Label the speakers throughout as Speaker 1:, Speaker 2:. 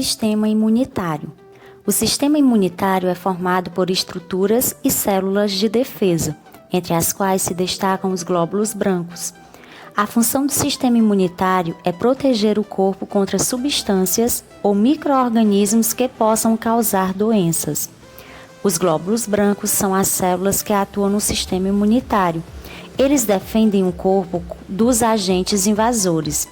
Speaker 1: Sistema imunitário. O sistema imunitário é formado por estruturas e células de defesa, entre as quais se destacam os glóbulos brancos. A função do sistema imunitário é proteger o corpo contra substâncias ou micro-organismos que possam causar doenças. Os glóbulos brancos são as células que atuam no sistema imunitário. Eles defendem o corpo dos agentes invasores.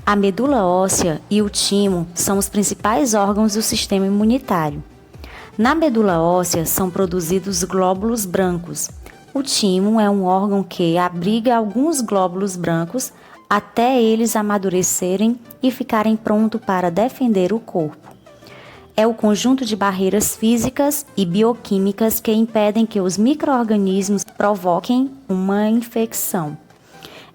Speaker 1: A medula óssea e o timo são os principais órgãos do sistema imunitário. Na medula óssea são produzidos glóbulos brancos. O timo é um órgão que abriga alguns glóbulos brancos até eles amadurecerem e ficarem prontos para defender o corpo. É o conjunto de barreiras físicas e bioquímicas que impedem que os micro-organismos provoquem uma infecção.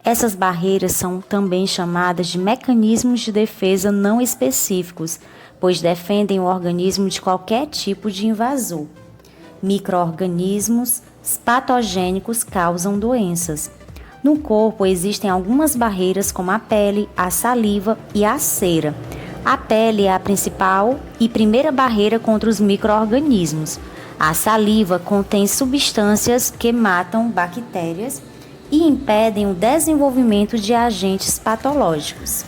Speaker 1: Essas barreiras são também chamadas de mecanismos de defesa não específicos, pois defendem o organismo de qualquer tipo de invasor. Micro-organismos patogênicos causam doenças. No corpo existem algumas barreiras como a pele, a saliva e a cera. A pele é a principal e primeira barreira contra os micro-organismos. A saliva contém substâncias que matam bactérias e impedem o desenvolvimento de agentes patológicos.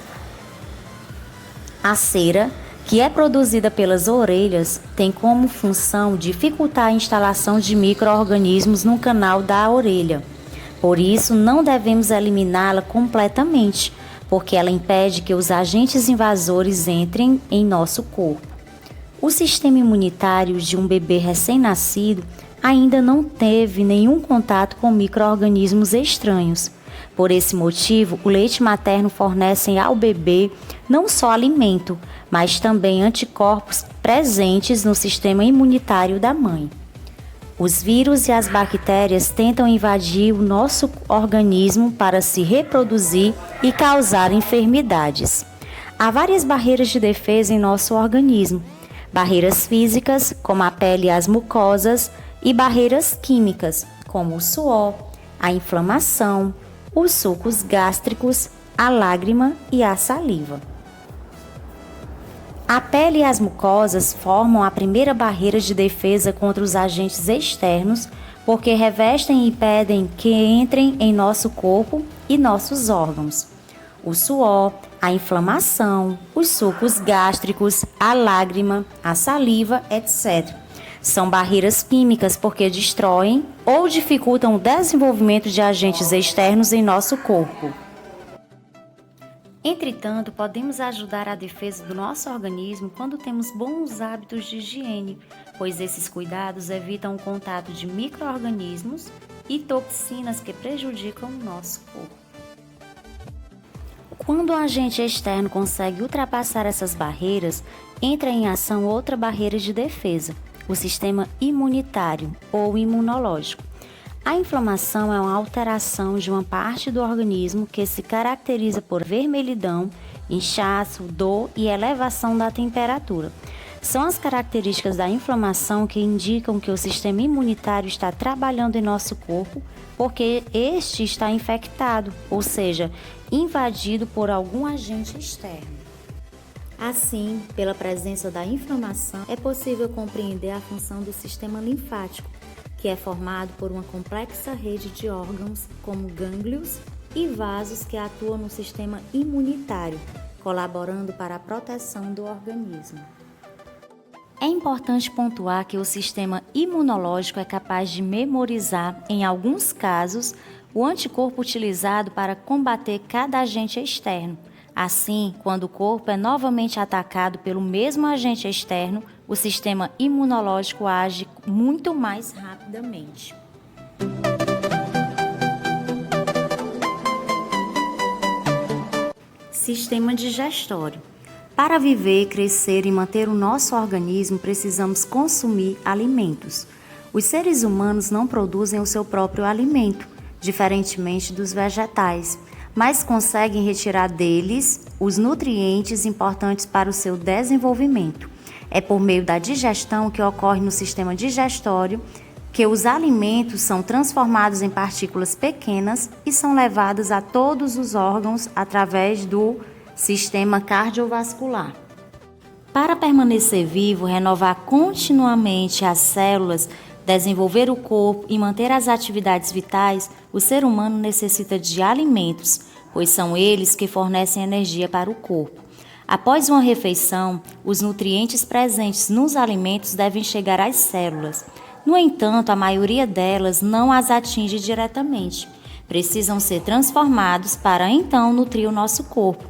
Speaker 1: A cera, que é produzida pelas orelhas, tem como função dificultar a instalação de micro-organismos no canal da orelha. Por isso, não devemos eliminá-la completamente, porque ela impede que os agentes invasores entrem em nosso corpo. O sistema imunitário de um bebê recém-nascido ainda não teve nenhum contato com micro-organismos estranhos. Por esse motivo, o leite materno fornece ao bebê não só alimento, mas também anticorpos presentes no sistema imunitário da mãe. Os vírus e as bactérias tentam invadir o nosso organismo para se reproduzir e causar enfermidades. Há várias barreiras de defesa em nosso organismo. Barreiras físicas, como a pele e as mucosas, e barreiras químicas, como o suor, a inflamação, os sucos gástricos, a lágrima e a saliva. A pele e as mucosas formam a primeira barreira de defesa contra os agentes externos, porque revestem e impedem que entrem em nosso corpo e nossos órgãos. O suor, a inflamação, os sucos gástricos, a lágrima, a saliva, etc. São barreiras químicas porque destroem ou dificultam o desenvolvimento de agentes externos em nosso corpo. Entretanto, podemos ajudar a defesa do nosso organismo quando temos bons hábitos de higiene, pois esses cuidados evitam o contato de micro-organismos e toxinas que prejudicam o nosso corpo. Quando o agente externo consegue ultrapassar essas barreiras, entra em ação outra barreira de defesa, o sistema imunitário ou imunológico. A inflamação é uma alteração de uma parte do organismo que se caracteriza por vermelhidão, inchaço, dor e elevação da temperatura. São as características da inflamação que indicam que o sistema imunitário está trabalhando em nosso corpo porque este está infectado, ou seja, invadido por algum agente externo. Assim, pela presença da inflamação, é possível compreender a função do sistema linfático, que é formado por uma complexa rede de órgãos, como gânglios e vasos que atuam no sistema imunitário, colaborando para a proteção do organismo. É importante pontuar que o sistema imunológico é capaz de memorizar, em alguns casos, o anticorpo utilizado para combater cada agente externo. Assim, quando o corpo é novamente atacado pelo mesmo agente externo, o sistema imunológico age muito mais rapidamente. Sistema digestório. Para viver, crescer e manter o nosso organismo, precisamos consumir alimentos. Os seres humanos não produzem o seu próprio alimento, diferentemente dos vegetais, mas conseguem retirar deles os nutrientes importantes para o seu desenvolvimento. É por meio da digestão que ocorre no sistema digestório que os alimentos são transformados em partículas pequenas e são levados a todos os órgãos através do sistema cardiovascular. Para permanecer vivo, renovar continuamente as células, desenvolver o corpo e manter as atividades vitais, o ser humano necessita de alimentos, pois são eles que fornecem energia para o corpo. Após uma refeição, os nutrientes presentes nos alimentos devem chegar às células. No entanto, a maioria delas não as atinge diretamente. Precisam ser transformados para então nutrir o nosso corpo.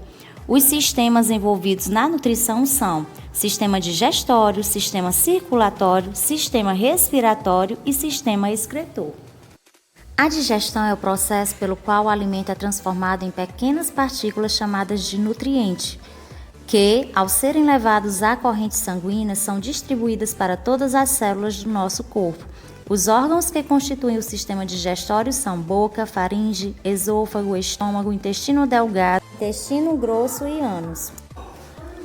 Speaker 1: Os sistemas envolvidos na nutrição são sistema digestório, sistema circulatório, sistema respiratório e sistema excretor. A digestão é o processo pelo qual o alimento é transformado em pequenas partículas chamadas de nutriente, que, ao serem levados à corrente sanguínea, são distribuídas para todas as células do nosso corpo. Os órgãos que constituem o sistema digestório são boca, faringe, esôfago, estômago, intestino delgado, intestino grosso e ânus.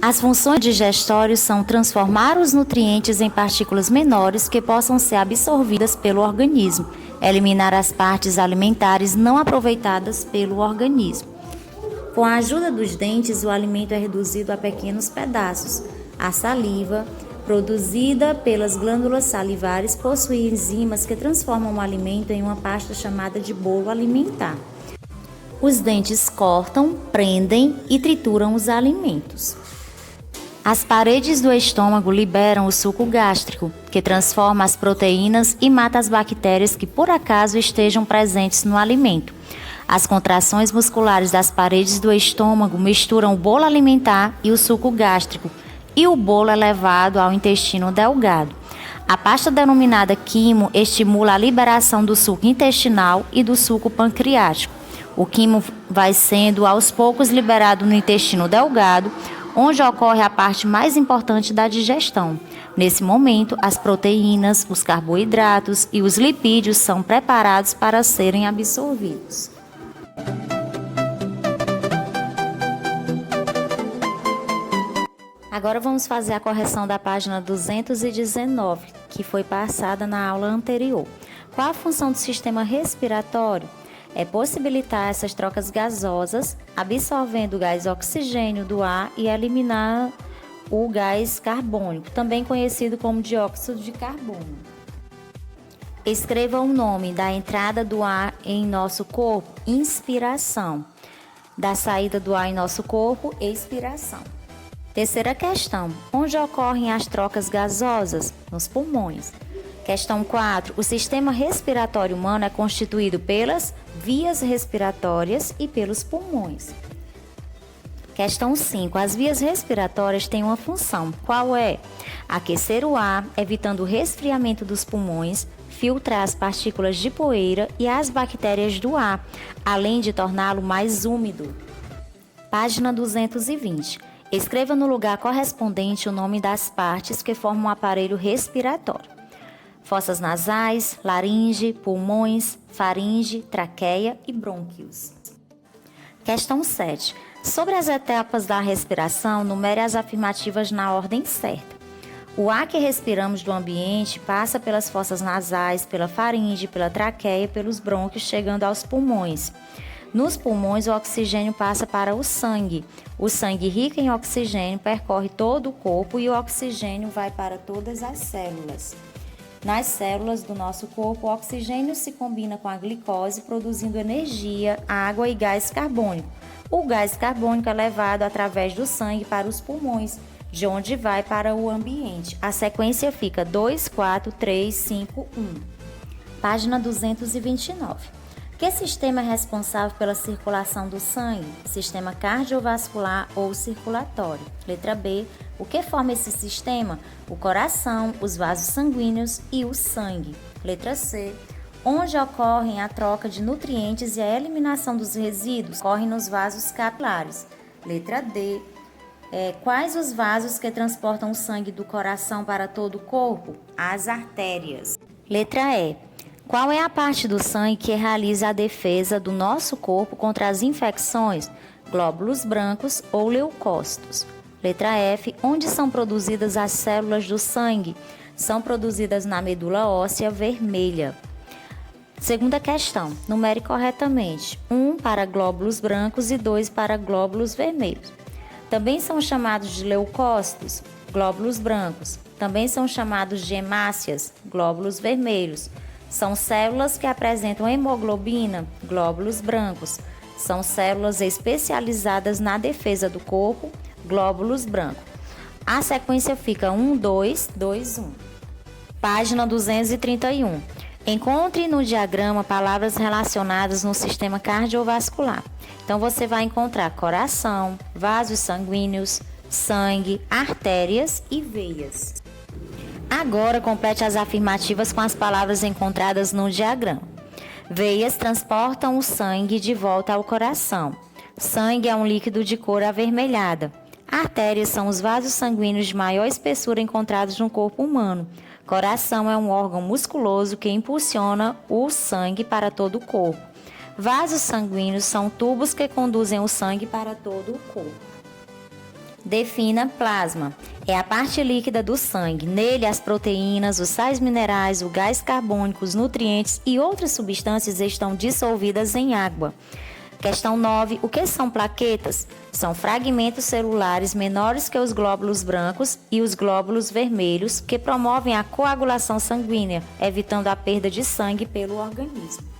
Speaker 1: As funções digestórias são transformar os nutrientes em partículas menores que possam ser absorvidas pelo organismo, eliminar as partes alimentares não aproveitadas pelo organismo. Com a ajuda dos dentes, o alimento é reduzido a pequenos pedaços. A saliva, produzida pelas glândulas salivares, possui enzimas que transformam o alimento em uma pasta chamada de bolo alimentar. Os dentes cortam, prendem e trituram os alimentos. As paredes do estômago liberam o suco gástrico, que transforma as proteínas e mata as bactérias que por acaso estejam presentes no alimento. As contrações musculares das paredes do estômago misturam o bolo alimentar e o suco gástrico, e o bolo é levado ao intestino delgado. A pasta denominada quimo estimula a liberação do suco intestinal e do suco pancreático. O quimo vai sendo aos poucos liberado no intestino delgado, onde ocorre a parte mais importante da digestão. Nesse momento, as proteínas, os carboidratos e os lipídios são preparados para serem absorvidos. Agora vamos fazer a correção da página 219, que foi passada na aula anterior. Qual a função do sistema respiratório? É possibilitar essas trocas gasosas, absorvendo o gás oxigênio do ar e eliminar o gás carbônico, também conhecido como dióxido de carbono. Escreva o nome da entrada do ar em nosso corpo, inspiração. Da saída do ar em nosso corpo, expiração. Terceira questão. Onde ocorrem as trocas gasosas? Nos pulmões. Questão 4. O sistema respiratório humano é constituído pelas vias respiratórias e pelos pulmões. Questão 5. As vias respiratórias têm uma função. Qual é? Aquecer o ar, evitando o resfriamento dos pulmões, filtrar as partículas de poeira e as bactérias do ar, além de torná-lo mais úmido. Página 220. Escreva no lugar correspondente o nome das partes que formam o aparelho respiratório. Fossas nasais, laringe, pulmões, faringe, traqueia e brônquios. Questão 7. Sobre as etapas da respiração, numere as afirmativas na ordem certa. O ar que respiramos do ambiente passa pelas fossas nasais, pela faringe, pela traqueia e pelos brônquios, chegando aos pulmões. Nos pulmões, o oxigênio passa para o sangue. O sangue rico em oxigênio percorre todo o corpo e o oxigênio vai para todas as células. Nas células do nosso corpo, o oxigênio se combina com a glicose, produzindo energia, água e gás carbônico. O gás carbônico é levado através do sangue para os pulmões, de onde vai para o ambiente. A sequência fica 2, 4, 3, 5, 1. Página 229. Que sistema é responsável pela circulação do sangue? Sistema cardiovascular ou circulatório? Letra B. O que forma esse sistema? O coração, os vasos sanguíneos e o sangue. Letra C. Onde ocorrem a troca de nutrientes e a eliminação dos resíduos? Ocorre nos vasos capilares. Letra D. Quais os vasos que transportam o sangue do coração para todo o corpo? As artérias. Letra E. Qual é a parte do sangue que realiza a defesa do nosso corpo contra as infecções? Glóbulos brancos ou leucócitos. Letra F. Onde são produzidas as células do sangue? São produzidas na medula óssea vermelha. Segunda questão. Numere corretamente. 1 para glóbulos brancos e 2 para glóbulos vermelhos. Também são chamados de leucócitos. glóbulos brancos. Também são chamados de hemácias, glóbulos vermelhos. São células que apresentam hemoglobina, glóbulos brancos. São células especializadas na defesa do corpo, glóbulos brancos. A sequência fica 1, 2, 2, 1. Página 231. Encontre no diagrama palavras relacionadas no sistema cardiovascular. Então, você vai encontrar coração, vasos sanguíneos, sangue, artérias e veias. Agora, complete as afirmativas com as palavras encontradas no diagrama. Veias transportam o sangue de volta ao coração. Sangue é um líquido de cor avermelhada. Artérias são os vasos sanguíneos de maior espessura encontrados no corpo humano. Coração é um órgão musculoso que impulsiona o sangue para todo o corpo. Vasos sanguíneos são tubos que conduzem o sangue para todo o corpo. Defina plasma. É a parte líquida do sangue. Nele, as proteínas, os sais minerais, o gás carbônico, os nutrientes e outras substâncias estão dissolvidas em água. Questão 9. O que são plaquetas? São fragmentos celulares menores que os glóbulos brancos e os glóbulos vermelhos que promovem a coagulação sanguínea, evitando a perda de sangue pelo organismo.